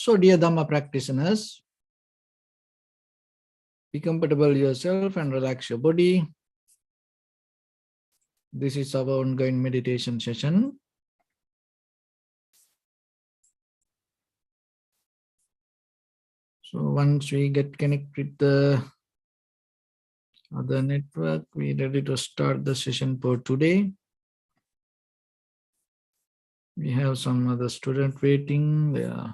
So, dear Dhamma practitioners, be comfortable yourself and relax your body. This is our ongoing meditation session. So once we get connected with the other network, we're ready to start the session for today. We have some other student waiting there.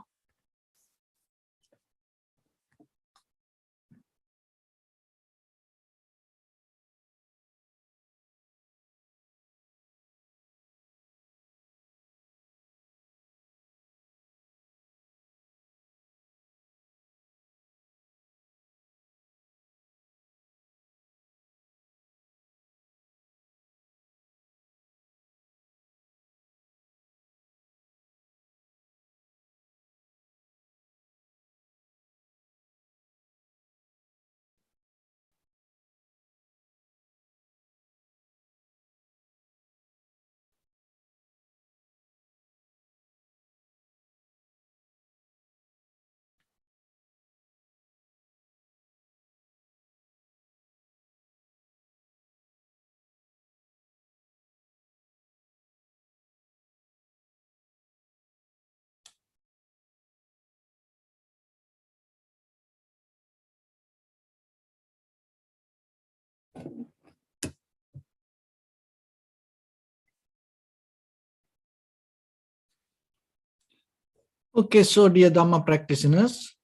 Okay, so dear Dhamma practitioners,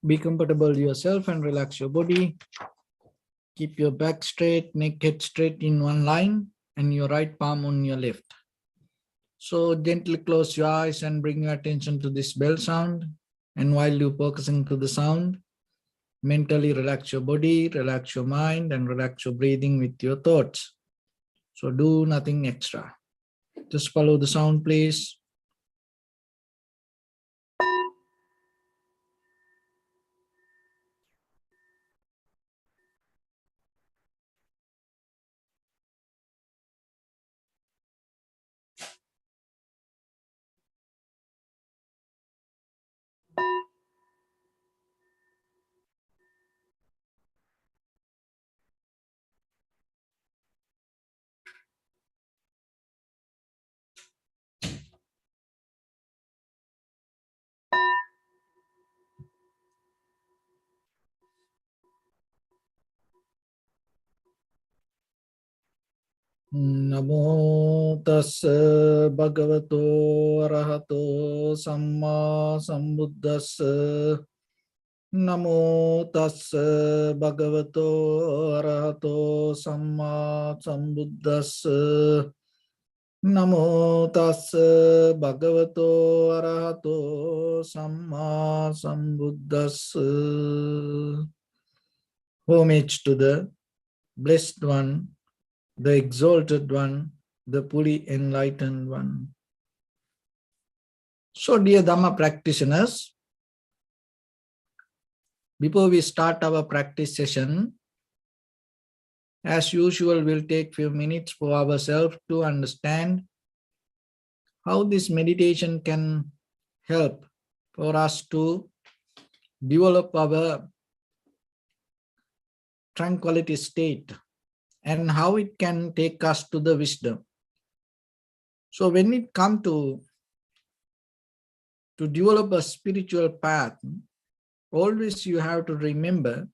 be comfortable yourself and relax your body. Keep your back straight, neck head straight in one line, and your right palm on your left. So gently close your eyes and bring your attention to this bell sound. And while you're focusing to the sound, mentally relax your body, relax your mind, and relax your breathing with your thoughts. So do nothing extra. Just follow the sound, please. Namo tassa bhagavato arahato samma sambuddhassa. Namo tassa bhagavato arahato samma sambuddhassa. Namo tassa bhagavato arahato samma sambuddhassa. Homage to the Blessed One, the Exalted One, the fully enlightened One. So, dear Dhamma practitioners, before we start our practice session, as usual, we'll take few minutes for ourselves to understand how this meditation can help for us to develop our tranquility state and how it can take us to the wisdom. So when it comes to develop a spiritual path, always you have to remember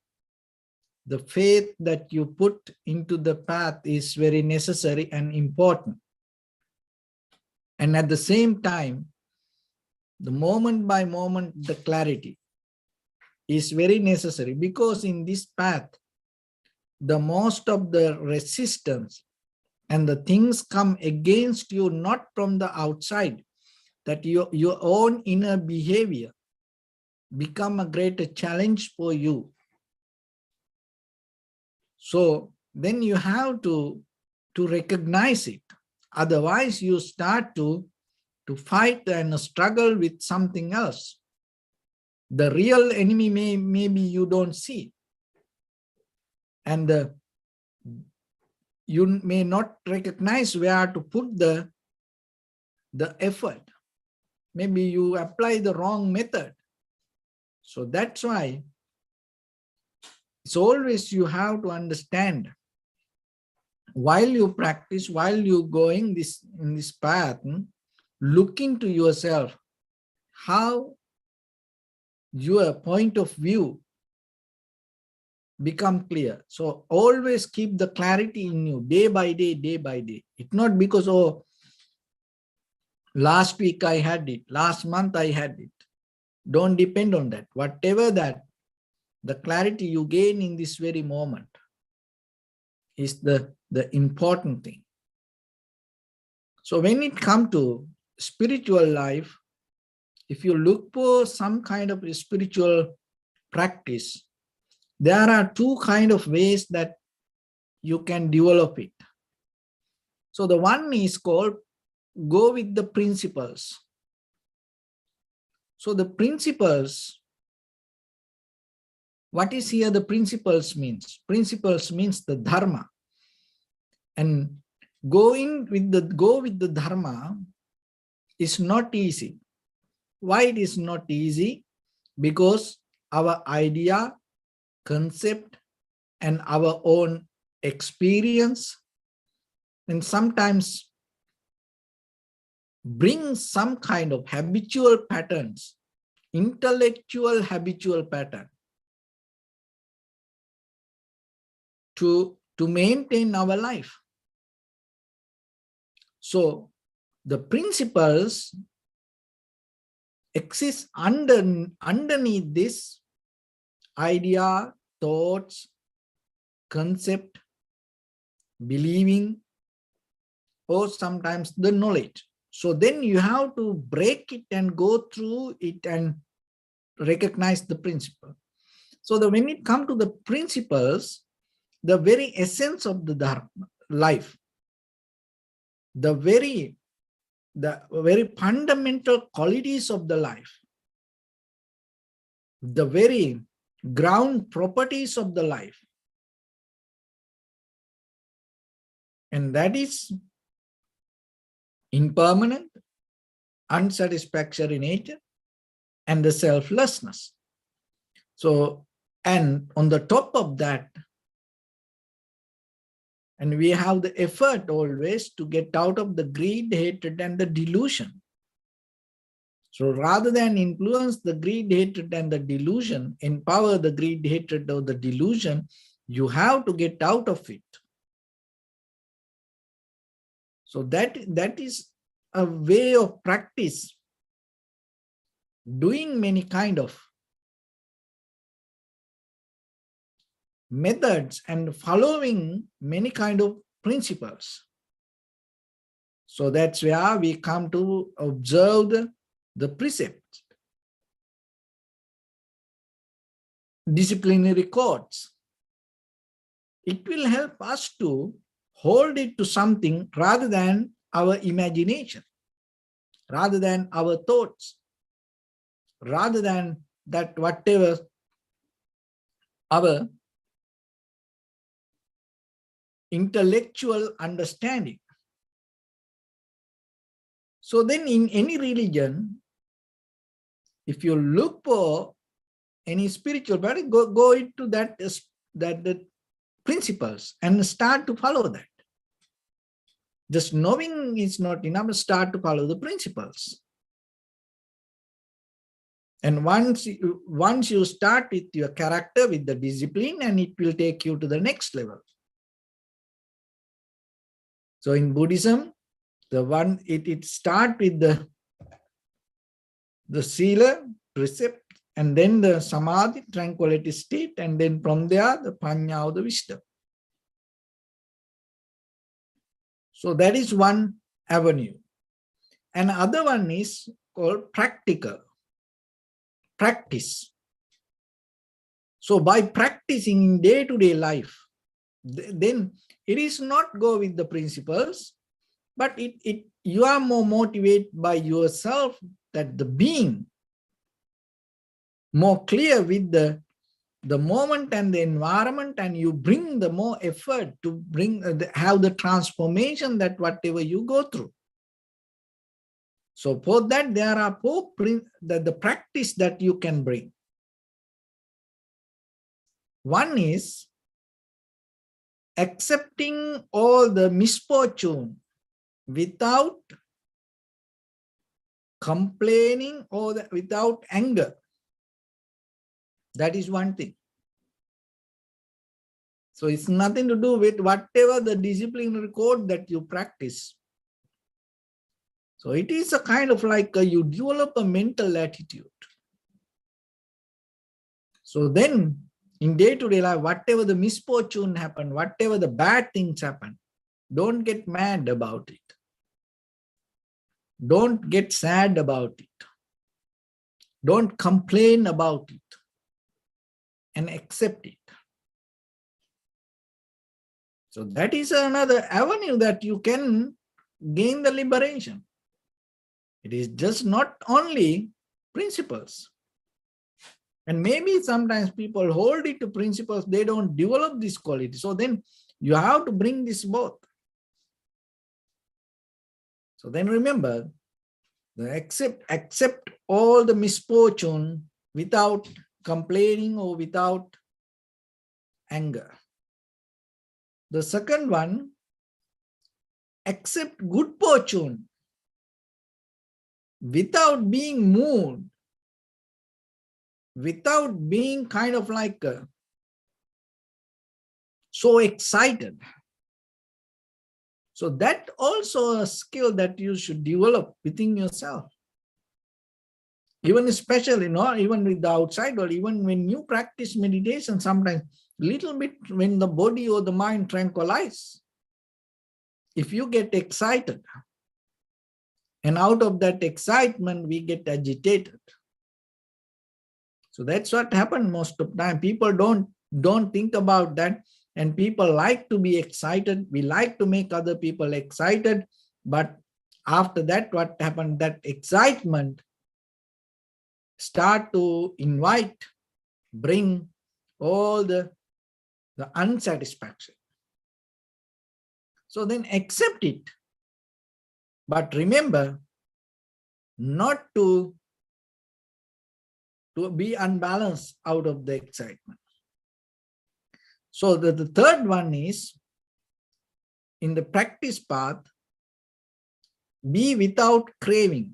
the faith that you put into the path is very necessary and important. And at the same time, the moment by moment, the clarity is very necessary, because in this path, the most of the resistance and the things come against you, not from the outside, that your own inner behavior become a greater challenge for you. So then you have to recognize it. Otherwise, you start to fight and struggle with something else. The real enemy maybe you don't see. And you may not recognize where to put the effort. Maybe you apply the wrong method. So that's why it's always you have to understand, while you practice, while you going in this path, look into yourself, how your point of view become clear. So always keep the clarity in you, day by day, day by day. It's not because, oh, last week I had it, last month I had it. Don't depend on that. Whatever that, the clarity you gain in this very moment is the important thing. So when it comes to spiritual life, if you look for some kind of spiritual practice, there are two kind of ways that you can develop it. So the one is called go with the principles. So the principles, what is here the principles means? Principles means the Dharma. And go with the Dharma is not easy. Why it is not easy? Because our idea, concept, and our own experience, and sometimes bring some kind of habitual patterns, intellectual habitual pattern to maintain our life. So the principles exist underneath this idea, thoughts, concept, believing, or sometimes the knowledge. So then you have to break it and go through it and recognize the principle. So when it comes to the principles, the very essence of the Dharma life, the very fundamental qualities of the life, the very ground properties of the life, and that is impermanent, unsatisfactory nature, and the selflessness. So, and on the top of that, and we have the effort always to get out of the greed, hatred, and the delusion. So rather than influence the greed, hatred, and the delusion, empower the greed, hatred, or the delusion, you have to get out of it. So that is a way of practice, doing many kind of methods and following many kind of principles. So that's where we come to observe the precepts, disciplinary codes. It will help us to hold it to something rather than our imagination, rather than our thoughts, rather than that whatever our intellectual understanding. So then in any religion, if you look for any spiritual practice, go into the principles and start to follow that. Just knowing is not enough, start to follow the principles. And once you start with your character, with the discipline, and it will take you to the next level. So in Buddhism, it start with the sila, precept, and then the samadhi, tranquility state, and then from there the panya, or the wisdom. So that is one avenue. And other one is called practical practice. So by practicing in day-to-day life, then it is not go with the principles, but you are more motivated by yourself, that the being more clear with the moment and the environment, and you bring the more effort to bring have the transformation that whatever you go through. So for that, there are the practice that you can bring. One is accepting all the misfortune without complaining or without anger. That is one thing. So it's nothing to do with whatever the disciplinary code that you practice. So it is a kind of like you develop a mental attitude. So then in day-to-day life, whatever the misfortune happen, whatever the bad things happen, don't get mad about it. Don't get sad about it. Don't complain about it. And accept it. So that is another avenue that you can gain the liberation. It is just not only principles. And maybe sometimes people hold it to principles, they don't develop this quality. So then you have to bring this both. So then remember, accept all the misfortune without complaining or without anger. The second one, accept good fortune without being moved, without being kind of like so excited. So that also a skill that you should develop within yourself. Even especially, not even with the outside world, even when you practice meditation, sometimes little bit when the body or the mind tranquilize, if you get excited, and out of that excitement, we get agitated. So that's what happens most of the time. People don't think about that. And people like to be excited. We like to make other people excited. But after that, what happened? That excitement start to bring all the unsatisfaction. So then accept it. But remember not to be unbalanced out of the excitement. So the third one is, in the practice path, be without craving.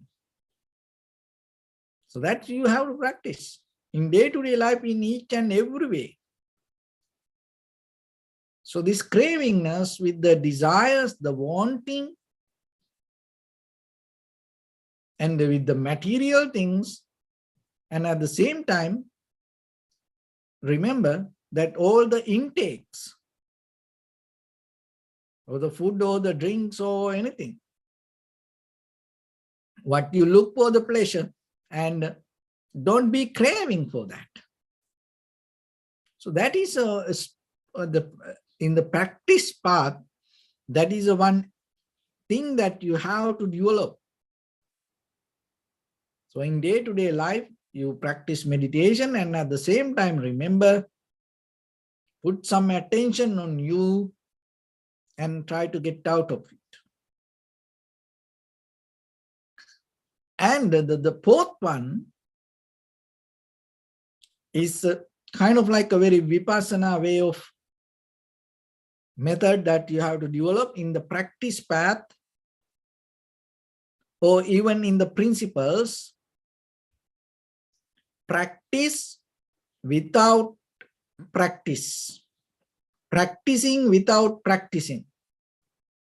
So that you have to practice in day-to-day life in each and every way. So this cravingness with the desires, the wanting, and with the material things, and at the same time, remember that all the intakes, or the food or the drinks or anything, what you look for the pleasure, and don't be craving for that. So that is in the practice path, that is one thing that you have to develop. So in day-to-day life, you practice meditation, and at the same time, remember, put some attention on you and try to get out of it. And the fourth one is kind of like a very vipassana way of method that you have to develop in the practice path, or even in the principles. Practice without practice. Practicing without practicing.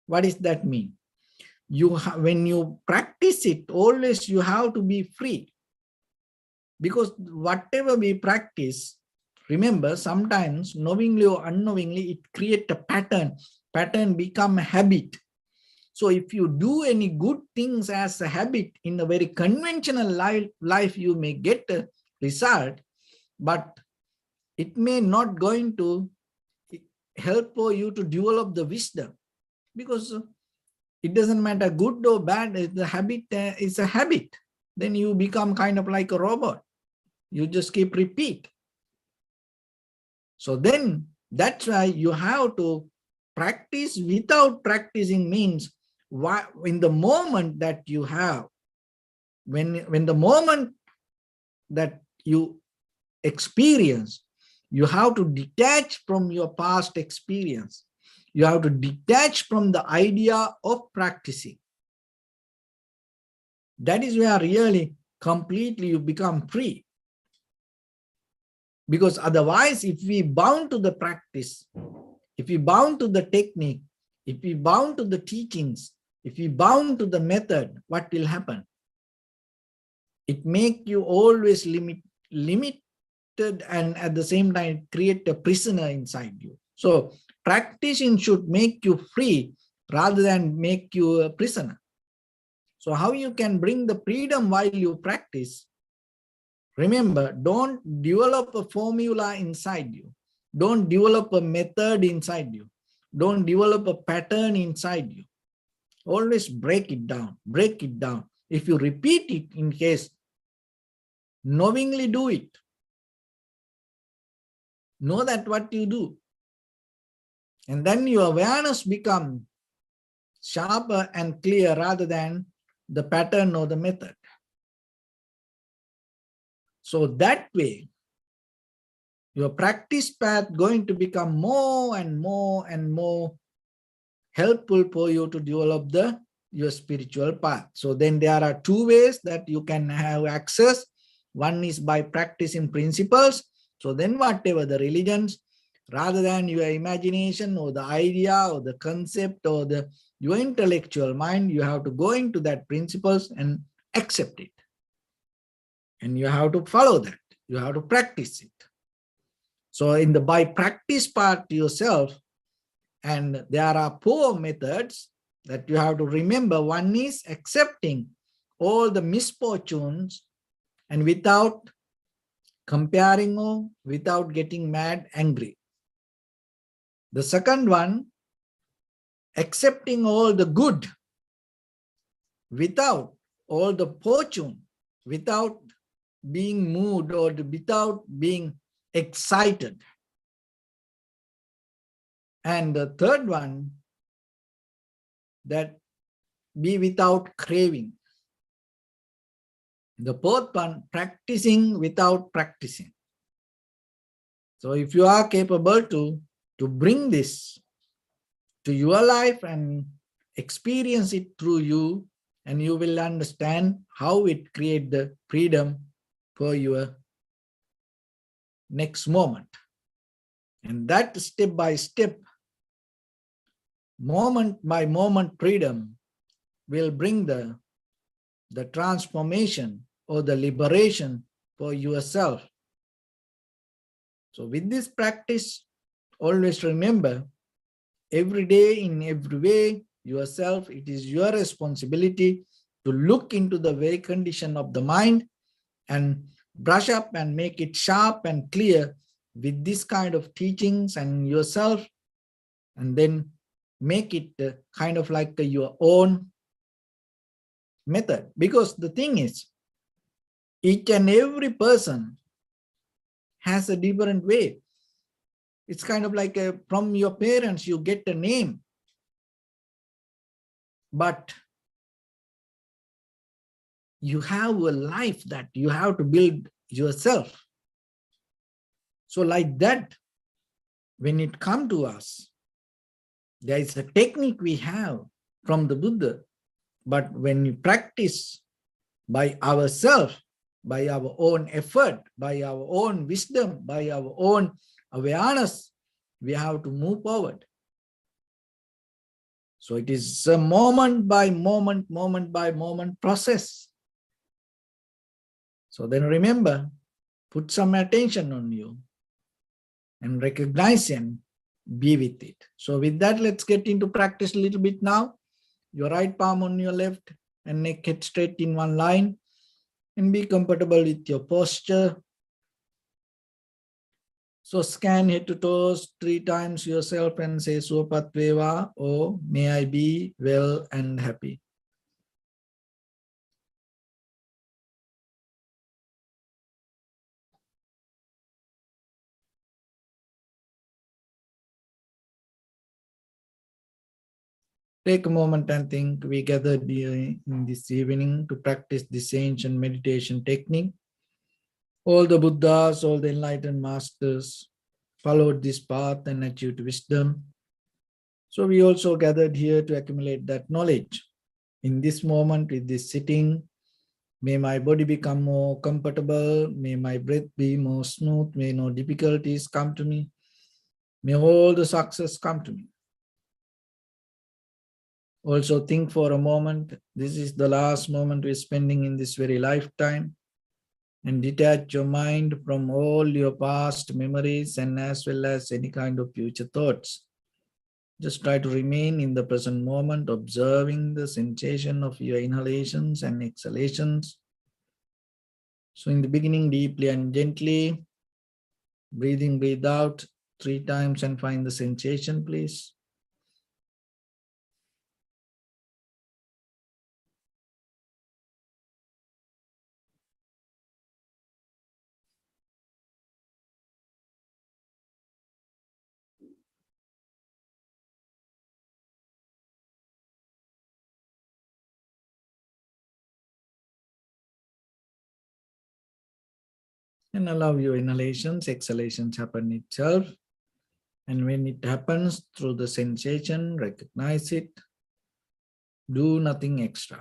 What does that mean? When you practice it, always you have to be free. Because whatever we practice, remember, sometimes knowingly or unknowingly, it creates a pattern. Pattern become a habit. So if you do any good things as a habit in a very conventional life, you may get a result, but it may not going to help for you to develop the wisdom, because it doesn't matter good or bad. The habit is a habit. Then you become kind of like a robot. You just keep repeat. So then that's why you have to practice without practicing. Means in the moment that you have, when the moment that you experience, You have to detach from your past experience. You have to detach from the idea of practicing. That is where really completely you become free. Because otherwise, if we bound to the practice, if we bound to the technique, if we bound to the teachings, if we bound to the method, what will happen? It make you always limited, and at the same time create a prisoner inside you. So practicing should make you free rather than make you a prisoner. So how you can bring the freedom while you practice? Remember, don't develop a formula inside you. Don't develop a method inside you. Don't develop a pattern inside you. Always break it down, break it down. If you repeat it in case, knowingly do it. Know that what you do. And then your awareness becomes sharper and clear rather than the pattern or the method. So that way, your practice path going to become more and more and more helpful for you to develop your spiritual path. So then there are two ways that you can have access. One is by practicing principles. So then whatever the religions, rather than your imagination or the idea or the concept or your intellectual mind, you have to go into that principles and accept it. And you have to follow that. You have to practice it. So in the by practice part yourself, and there are 4 methods that you have to remember. One is accepting all the misfortunes and without comparing or without getting mad, angry. The second one, accepting all the good without all the fortune, without being moved or without being excited. And the third one, that be without craving. The fourth one, practicing without practicing. So if you are capable to bring this to your life and experience it through you, and you will understand how it creates the freedom for your next moment. And that step by step, moment by moment freedom will bring the transformation or the liberation for yourself. So with this practice, always remember, every day in every way, yourself, it is your responsibility to look into the very condition of the mind and brush up and make it sharp and clear with this kind of teachings and yourself, and then make it kind of like your own method. Because the thing is, each and every person has a different way. It's kind of like from your parents, you get a name, but you have a life that you have to build yourself. So like that, when it comes to us, there is a technique we have from the Buddha, but when we practice by ourselves, by our own effort, by our own wisdom, by our own awareness, we have to move forward. So it is a moment by moment by moment process. So then remember, put some attention on you and recognize and be with it. So with that, let's get into practice a little bit now. Your right palm on your left and neck head straight in one line, and be comfortable with your posture. So scan head to toes 3 times yourself and say Suapat Veva, or may I be well and happy. Take a moment and think. We gathered here in this evening to practice this ancient meditation technique. All the Buddhas, all the enlightened masters, followed this path and achieved wisdom. So we also gathered here to accumulate that knowledge. In this moment, with this sitting, may my body become more comfortable, may my breath be more smooth, may no difficulties come to me, may all the success come to me. Also think for a moment, this is the last moment we're spending in this very lifetime, and detach your mind from all your past memories and as well as any kind of future thoughts. Just try to remain in the present moment, observing the sensation of your inhalations and exhalations. So in the beginning, deeply and gently, breathe in, breathe out 3 times and find the sensation, please. And allow your inhalations, exhalations happen itself. And when it happens through the sensation, recognize it. Do nothing extra.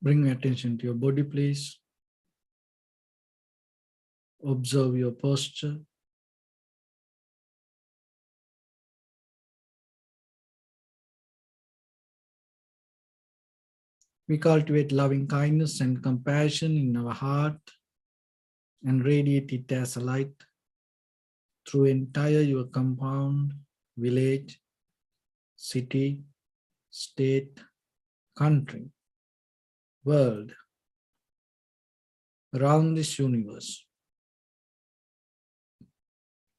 Bring attention to your body, please. Observe your posture. We cultivate loving kindness and compassion in our heart and radiate it as a light through entire your compound, village, city, state, country, world, around this universe.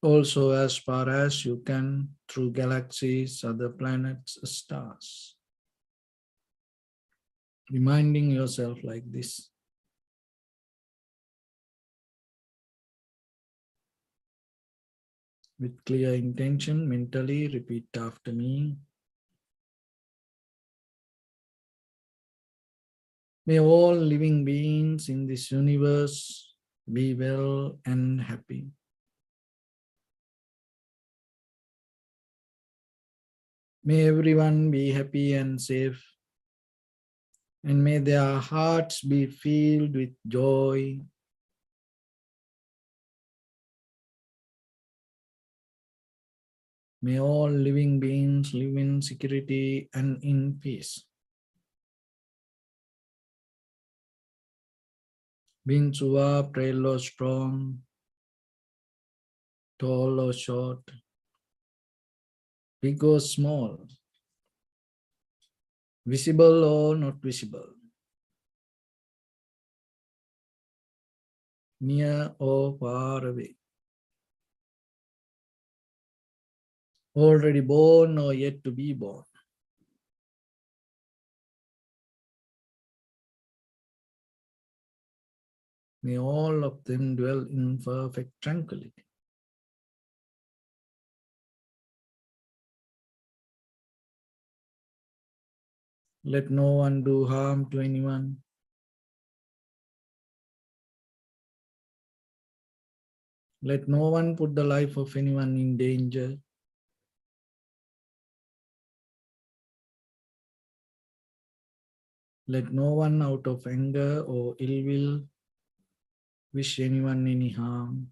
Also as far as you can through galaxies, other planets, stars. Reminding yourself like this. With clear intention, mentally repeat after me. May all living beings in this universe be well and happy. May everyone be happy and safe, and may their hearts be filled with joy. May all living beings live in security and in peace. Beings who are frail or strong, tall or short, big or small, visible or not visible, near or far away, already born or yet to be born. May all of them dwell in perfect tranquility. Let no one do harm to anyone. Let no one put the life of anyone in danger. Let no one out of anger or ill will wish anyone any harm.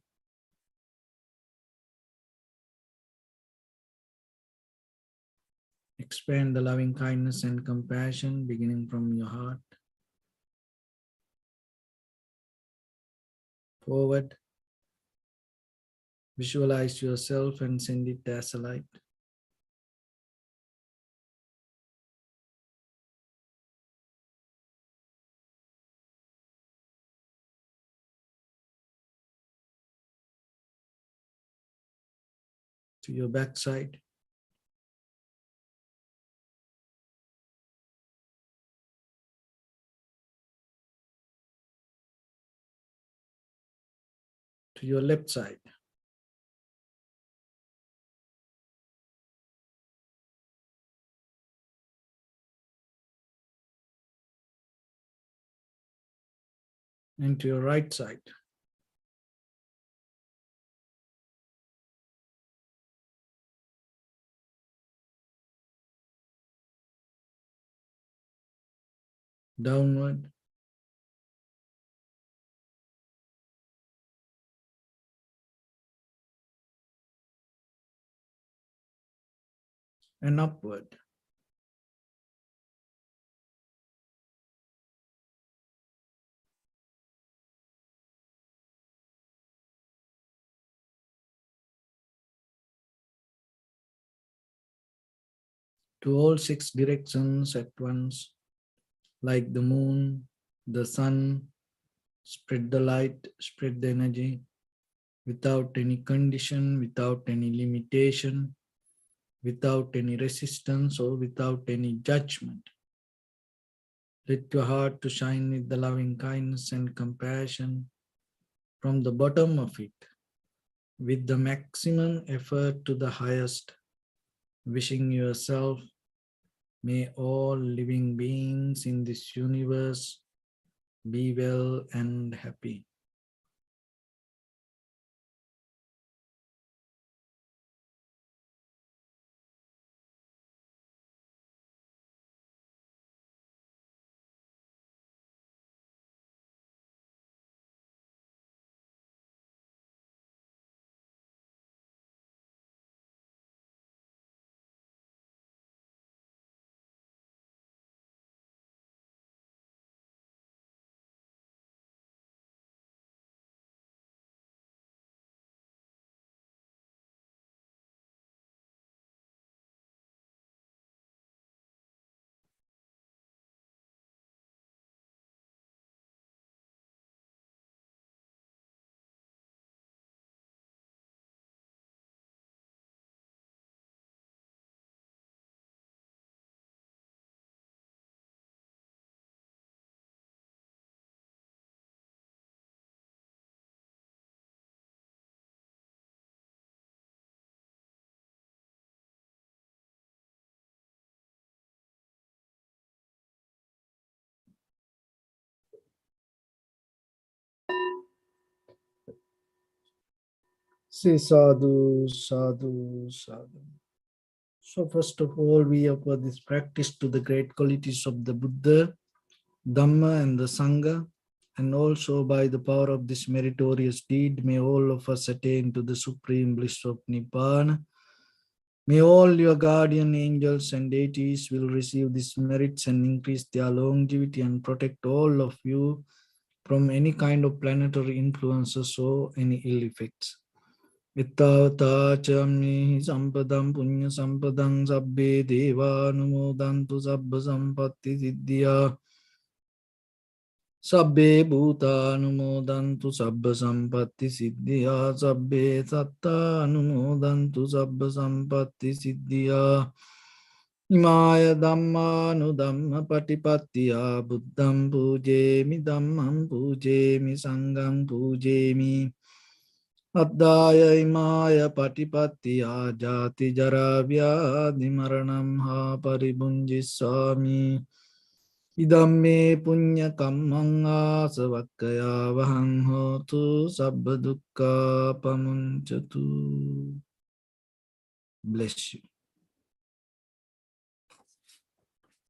Expand the loving kindness and compassion beginning from your heart. Forward. Visualize yourself and send it as a light. To your backside. To your left side. And to your right side. Downward. And upward. To all 6 directions at once, like the moon, the sun, spread the light, spread the energy, without any condition, without any limitation, without any resistance or without any judgment. Let your heart to shine with the loving kindness and compassion from the bottom of it, with the maximum effort to the highest, wishing yourself, may all living beings in this universe be well and happy. Say sadhu, sadhu, sadhu. So first of all, we offer this practice to the great qualities of the Buddha, Dhamma and the Sangha. And also by the power of this meritorious deed, may all of us attain to the supreme bliss of Nibbana. May all your guardian angels and deities will receive these merits and increase their longevity and protect all of you from any kind of planetary influences or any ill effects. Ittavata chamni sampadam punya sampadam sabbe deva numodantu sabba sampatti siddhya. Sabbe bhuta numodantu sabba sampatti siddhya. Sabbe satta numodantu sabba sampatti siddhya. Imaya dhamma nu dhamma patipattiya buddham pujemi dhammam pujemi sangham pujemi. Addaya imaya patipattiya jati jara vyadhi maranam ha paribunjisami. Idam me punya kammang asavakkaya vahang hotu sabba dukkha pamunchatu. Bless you.